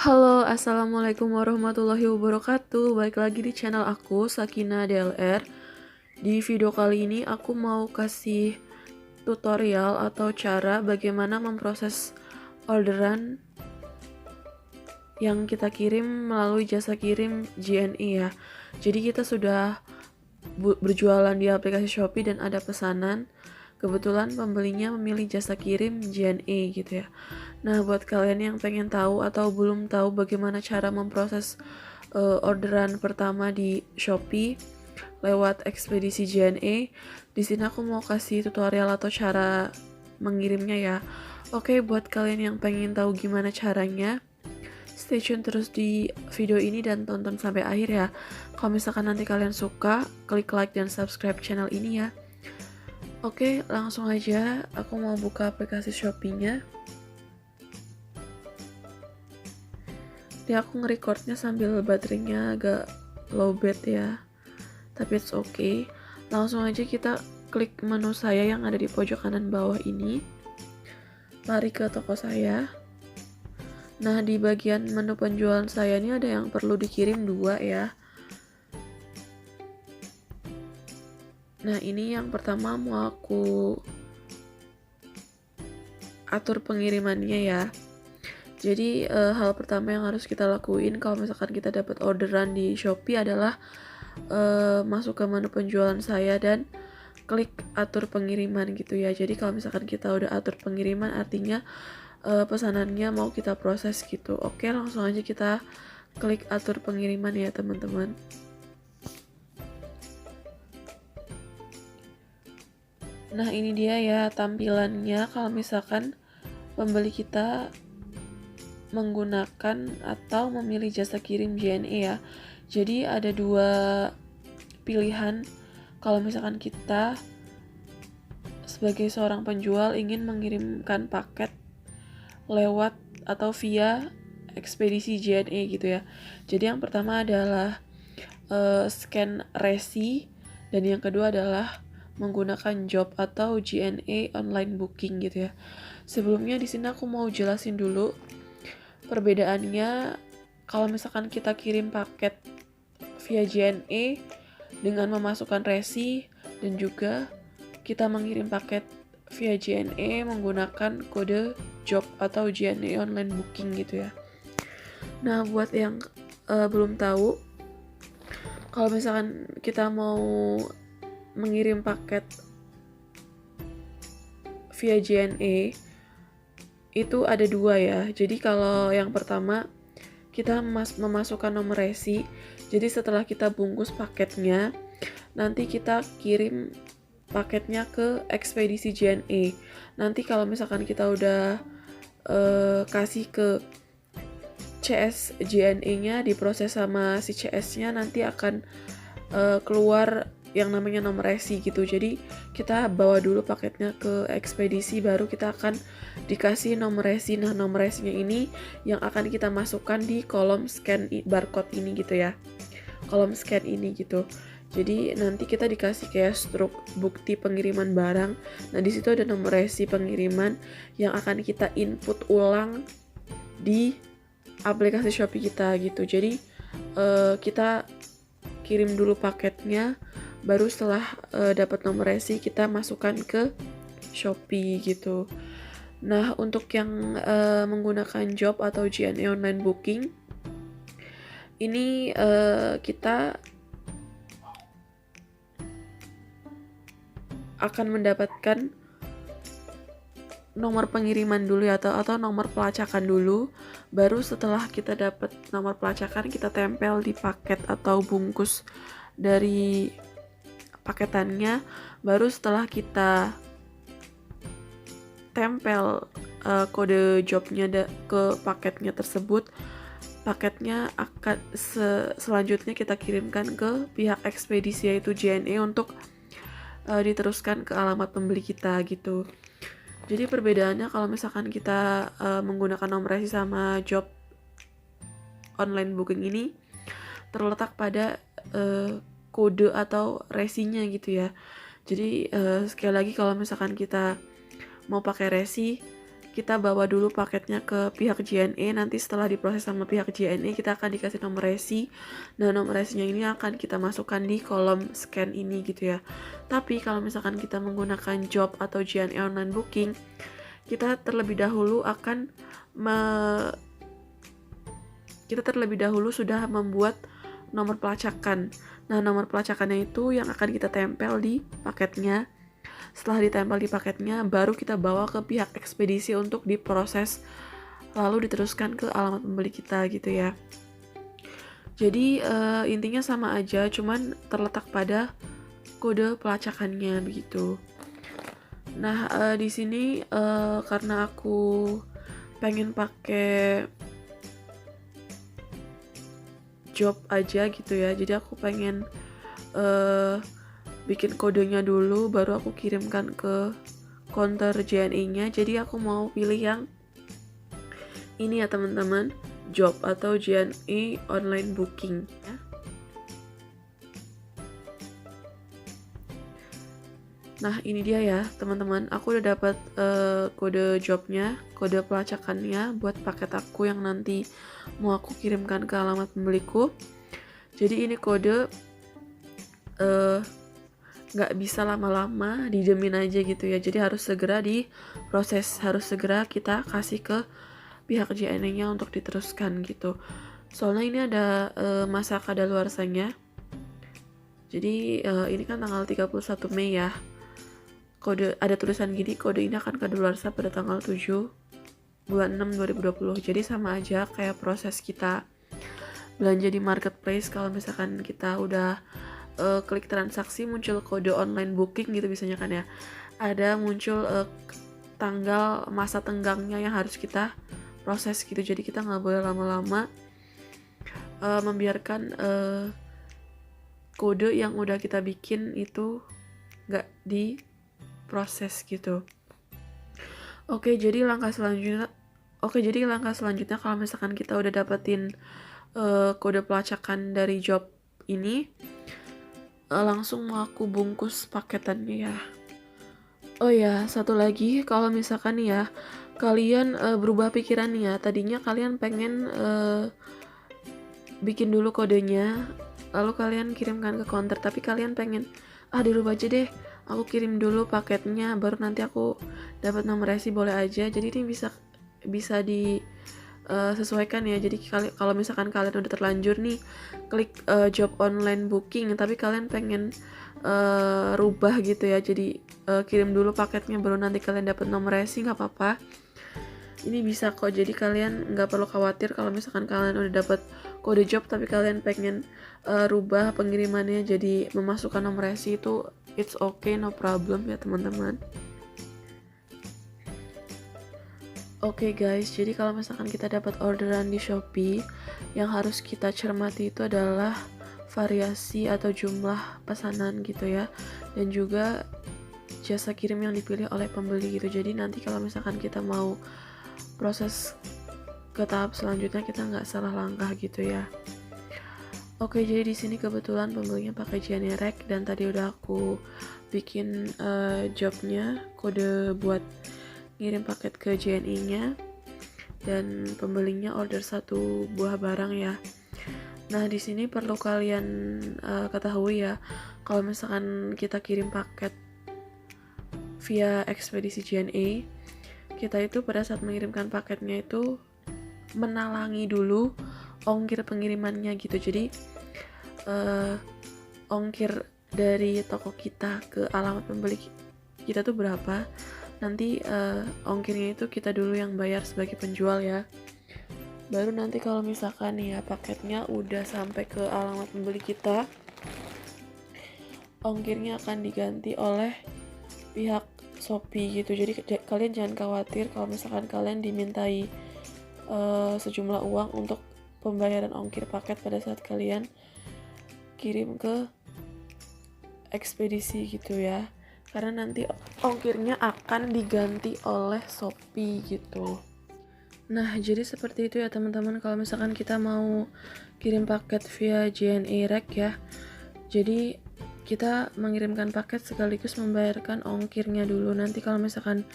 Halo, assalamualaikum warahmatullahi wabarakatuh. Balik lagi di channel aku, Sakina DLR. Di video kali ini aku mau kasih tutorial atau cara bagaimana memproses orderan yang kita kirim melalui jasa kirim JNE ya. Jadi kita sudah berjualan di aplikasi Shopee dan ada pesanan. Kebetulan pembelinya memilih jasa kirim JNE gitu ya. Nah, buat kalian yang pengen tahu atau belum tahu bagaimana cara memproses orderan pertama di Shopee lewat ekspedisi JNE, di sini aku mau kasih tutorial atau cara mengirimnya ya. Oke, buat kalian yang pengen tahu gimana caranya, stay tune terus di video ini dan tonton sampai akhir ya. Kalau misalkan nanti kalian suka, klik like dan subscribe channel ini ya. Oke, langsung aja aku mau buka aplikasi Shopee-nya. Dia aku nge-recordnya sambil baterainya agak lowbat ya, tapi it's okay. Langsung aja kita klik menu saya yang ada di pojok kanan bawah ini, lari ke toko saya. Nah, di bagian menu penjualan saya ini ada yang perlu dikirim 2 ya. Nah, ini yang pertama mau aku atur pengirimannya ya. Jadi hal pertama yang harus kita lakuin kalau misalkan kita dapat orderan di Shopee adalah masuk ke menu penjualan saya dan klik atur pengiriman gitu ya. Jadi kalau misalkan kita udah atur pengiriman artinya pesanannya mau kita proses gitu. Oke, langsung aja kita klik atur pengiriman ya teman-teman. Nah, ini dia ya tampilannya kalau misalkan pembeli kita menggunakan atau memilih jasa kirim JNE ya. Jadi ada 2 pilihan kalau misalkan kita sebagai seorang penjual ingin mengirimkan paket lewat atau via ekspedisi JNE gitu ya. Jadi yang pertama adalah scan resi dan yang kedua adalah menggunakan job atau JNE online booking gitu ya. Sebelumnya di sini aku mau jelasin dulu perbedaannya kalau misalkan kita kirim paket via JNE dengan memasukkan resi dan juga kita mengirim paket via JNE menggunakan kode job atau JNE online booking gitu ya. Nah, buat yang belum tahu, kalau misalkan kita mau mengirim paket via JNE itu ada 2 ya. Jadi kalau yang pertama kita memasukkan nomor resi. Jadi setelah kita bungkus paketnya, nanti kita kirim paketnya ke ekspedisi JNE. Nanti kalau misalkan kita udah kasih ke CS JNE-nya, diproses sama si CS-nya, nanti akan keluar yang namanya nomor resi gitu. Jadi kita bawa dulu paketnya ke ekspedisi, baru kita akan dikasih nomor resi. Nah, nomor resinya ini yang akan kita masukkan di kolom scan barcode ini gitu ya, kolom scan ini gitu. Jadi nanti kita dikasih kayak struk bukti pengiriman barang. Nah, di situ ada nomor resi pengiriman yang akan kita input ulang di aplikasi Shopee kita gitu. Jadi kita kirim dulu paketnya, baru setelah dapat nomor resi kita masukkan ke Shopee gitu. Nah, untuk yang menggunakan job atau JNE online booking ini kita akan mendapatkan nomor pengiriman dulu ya, atau nomor pelacakan dulu. Baru setelah kita dapat nomor pelacakan kita tempel di paket atau bungkus dari paketannya. Baru setelah kita tempel kode jobnya ke paketnya tersebut, paketnya akan selanjutnya kita kirimkan ke pihak ekspedisi yaitu JNE untuk diteruskan ke alamat pembeli kita gitu. Jadi perbedaannya kalau misalkan kita menggunakan nomor resi sama job online booking ini terletak pada kode atau resinya gitu ya. Jadi sekali lagi kalau misalkan kita mau pakai resi, kita bawa dulu paketnya ke pihak JNE. Nanti setelah diproses sama pihak JNE, kita akan dikasih nomor resi. Nah, nomor resinya ini akan kita masukkan di kolom scan ini gitu ya. Tapi kalau misalkan kita menggunakan job atau JNE online booking, kita terlebih dahulu sudah membuat nomor pelacakan. Nah, nomor pelacakannya itu yang akan kita tempel di paketnya. Setelah ditempel di paketnya, baru kita bawa ke pihak ekspedisi untuk diproses, lalu diteruskan ke alamat pembeli kita gitu ya. Jadi intinya sama aja, cuman terletak pada kode pelacakannya begitu. Nah, di sini karena aku pengen pakai job aja gitu ya, jadi aku pengen bikin kodenya dulu baru aku kirimkan ke counter JNE-nya. Jadi aku mau pilih yang ini ya teman-teman, job atau JNE online booking ya. Nah, ini dia ya teman-teman, aku udah dapat kode jobnya, kode pelacakannya buat paket aku yang nanti mau aku kirimkan ke alamat pembeliku. Jadi ini kode nggak bisa lama-lama, didemin aja gitu ya. Jadi harus segera diproses, harus segera kita kasih ke pihak JNE-nya untuk diteruskan gitu. Soalnya ini ada masa kadaluarsanya. Jadi ini kan tanggal 31 Mei ya. Kode ada tulisan gini, kode ini akan kadaluarsa pada tanggal 7 bulan 6 2020. Jadi sama aja kayak proses kita belanja di marketplace. Kalau misalkan kita udah klik transaksi, muncul kode online booking gitu biasanya kan ya, ada muncul tanggal masa tenggangnya yang harus kita proses gitu. Jadi kita nggak boleh lama-lama membiarkan kode yang udah kita bikin itu nggak diproses gitu. Oke, jadi langkah selanjutnya kalau misalkan kita udah dapetin kode pelacakan dari job ini, langsung mau aku bungkus paketannya ya. Oh ya, satu lagi, kalau misalkan ya kalian berubah pikiran nih ya, tadinya kalian pengen bikin dulu kodenya, lalu kalian kirimkan ke counter, tapi kalian pengen dirubah aja deh, aku kirim dulu paketnya, baru nanti aku dapat nomor resi, boleh aja. Jadi ini bisa disesuaikan ya. Jadi kalau misalkan kalian udah terlanjur nih klik job online booking, tapi kalian pengen rubah gitu ya, jadi kirim dulu paketnya baru nanti kalian dapat nomor resi, nggak apa-apa. Ini bisa kok, jadi kalian nggak perlu khawatir kalau misalkan kalian udah dapat kode job tapi kalian pengen rubah pengirimannya jadi memasukkan nomor resi, itu it's okay, no problem ya teman-teman. Oke guys, jadi kalau misalkan kita dapat orderan di Shopee, yang harus kita cermati itu adalah variasi atau jumlah pesanan gitu ya, dan juga jasa kirim yang dipilih oleh pembeli gitu. Jadi nanti kalau misalkan kita mau proses ke tahap selanjutnya, kita nggak salah langkah gitu ya. Oke, jadi di sini kebetulan pembelinya pakai JNE Rek, dan tadi udah aku bikin jobnya, kode buat ngirim paket ke JNE-nya, dan pembelinya order 1 buah barang ya. Nah, di sini perlu kalian ketahui ya, kalau misalkan kita kirim paket via ekspedisi JNE, kita itu pada saat mengirimkan paketnya itu menalangi dulu ongkir pengirimannya gitu. Jadi ongkir dari toko kita ke alamat pembeli kita tuh berapa, nanti ongkirnya itu kita dulu yang bayar sebagai penjual ya. Baru nanti kalau misalkan ya paketnya udah sampai ke alamat pembeli kita, ongkirnya akan diganti oleh pihak Shopee gitu. Jadi kalian jangan khawatir kalau misalkan kalian dimintai sejumlah uang untuk pembayaran ongkir paket pada saat kalian kirim ke ekspedisi gitu ya, karena nanti ongkirnya akan diganti oleh Shopee gitu. Nah, jadi seperti itu ya teman-teman, kalau misalkan kita mau kirim paket via JNE Rek ya. Jadi kita mengirimkan paket sekaligus membayarkan ongkirnya dulu. Nanti kalau misalkan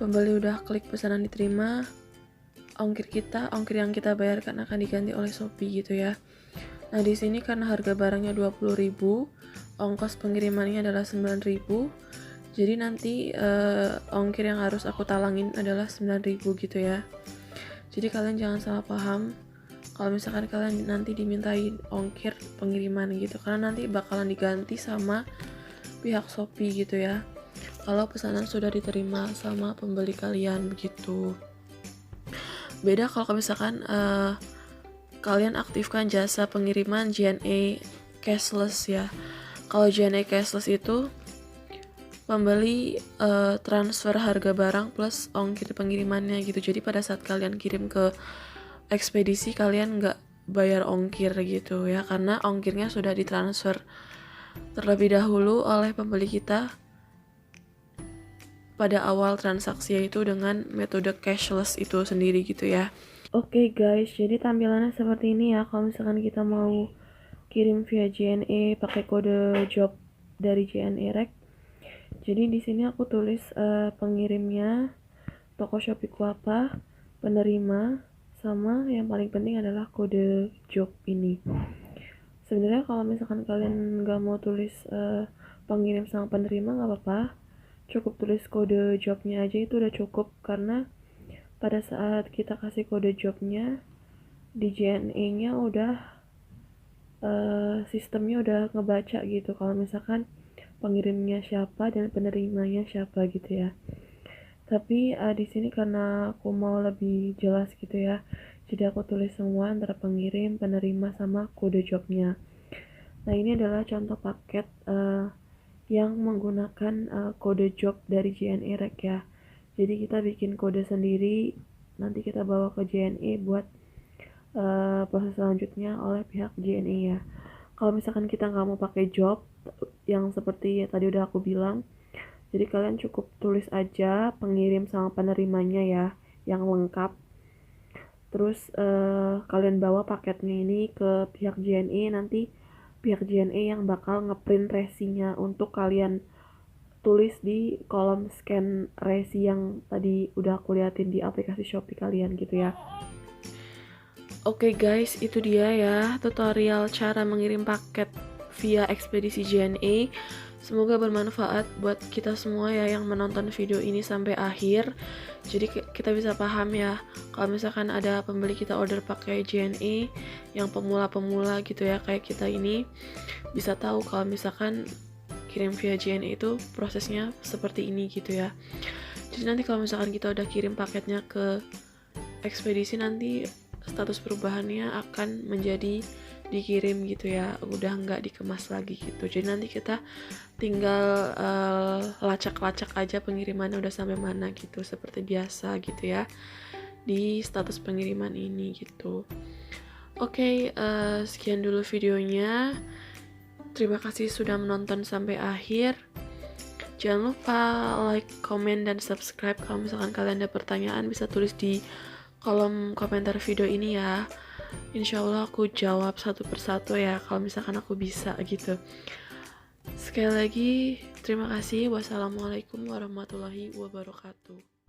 pembeli udah klik pesanan diterima, ongkir yang kita bayarkan akan diganti oleh Shopee gitu ya. Nah, di sini karena harga barangnya 20.000, ongkos pengirimannya adalah 9.000. Jadi nanti ongkir yang harus aku talangin adalah 9.000 gitu ya. Jadi kalian jangan salah paham kalau misalkan kalian nanti dimintain ongkir pengiriman gitu, karena nanti bakalan diganti sama pihak Shopee gitu ya kalau pesanan sudah diterima sama pembeli kalian begitu. Beda kalau misalkan kalian aktifkan jasa pengiriman JNE cashless ya. Kalau JNE cashless itu pembeli transfer harga barang plus ongkir pengirimannya gitu. Jadi pada saat kalian kirim ke ekspedisi kalian nggak bayar ongkir gitu ya, karena ongkirnya sudah ditransfer terlebih dahulu oleh pembeli kita pada awal transaksi, yaitu dengan metode cashless itu sendiri gitu ya. Oke guys, jadi tampilannya seperti ini ya kalau misalkan kita mau kirim via JNE pakai kode job dari JNE Rek. Jadi di sini aku tulis pengirimnya, toko Shopeeku apa, penerima, sama yang paling penting adalah kode job ini. Sebenarnya kalau misalkan kalian nggak mau tulis pengirim sama penerima nggak apa-apa, cukup tulis kode jobnya aja itu udah cukup, karena pada saat kita kasih kode jobnya di JNE-nya udah sistemnya udah ngebaca gitu kalau misalkan pengirimnya siapa dan penerimanya siapa gitu ya. Tapi di sini karena aku mau lebih jelas gitu ya, jadi aku tulis semua antara pengirim, penerima, sama kode jobnya. Nah, ini adalah contoh paket yang menggunakan kode job dari JNE Rek ya. Jadi kita bikin kode sendiri, nanti kita bawa ke JNE buat proses selanjutnya oleh pihak JNE ya. Kalau misalkan kita nggak mau pakai job yang seperti tadi udah aku bilang, jadi kalian cukup tulis aja pengirim sama penerimanya ya, yang lengkap. Terus kalian bawa paketnya ini ke pihak JNE, nanti pihak JNE yang bakal ngeprint resinya untuk kalian tulis di kolom scan resi yang tadi udah aku liatin di aplikasi Shopee kalian gitu ya. Oke guys, itu dia ya tutorial cara mengirim paket via ekspedisi JNE. Semoga bermanfaat buat kita semua ya yang menonton video ini sampai akhir. Jadi kita bisa paham ya, kalau misalkan ada pembeli kita order pakai JNE yang pemula-pemula gitu ya kayak kita ini, bisa tahu kalau misalkan kirim via JNE itu prosesnya seperti ini gitu ya. Jadi nanti kalau misalkan kita udah kirim paketnya ke ekspedisi, nanti status perubahannya akan menjadi dikirim gitu ya, udah nggak dikemas lagi gitu. Jadi nanti kita tinggal lacak-lacak aja pengirimannya udah sampai mana gitu, seperti biasa gitu ya di status pengiriman ini gitu. Oke, sekian dulu videonya. Terima kasih sudah menonton sampai akhir. Jangan lupa like, comment, dan subscribe. Kalau misalkan kalian ada pertanyaan bisa tulis di kolom komentar video ini ya. Insya Allah aku jawab satu persatu ya kalau misalkan aku bisa gitu. Sekali lagi terima kasih. Wassalamualaikum warahmatullahi wabarakatuh.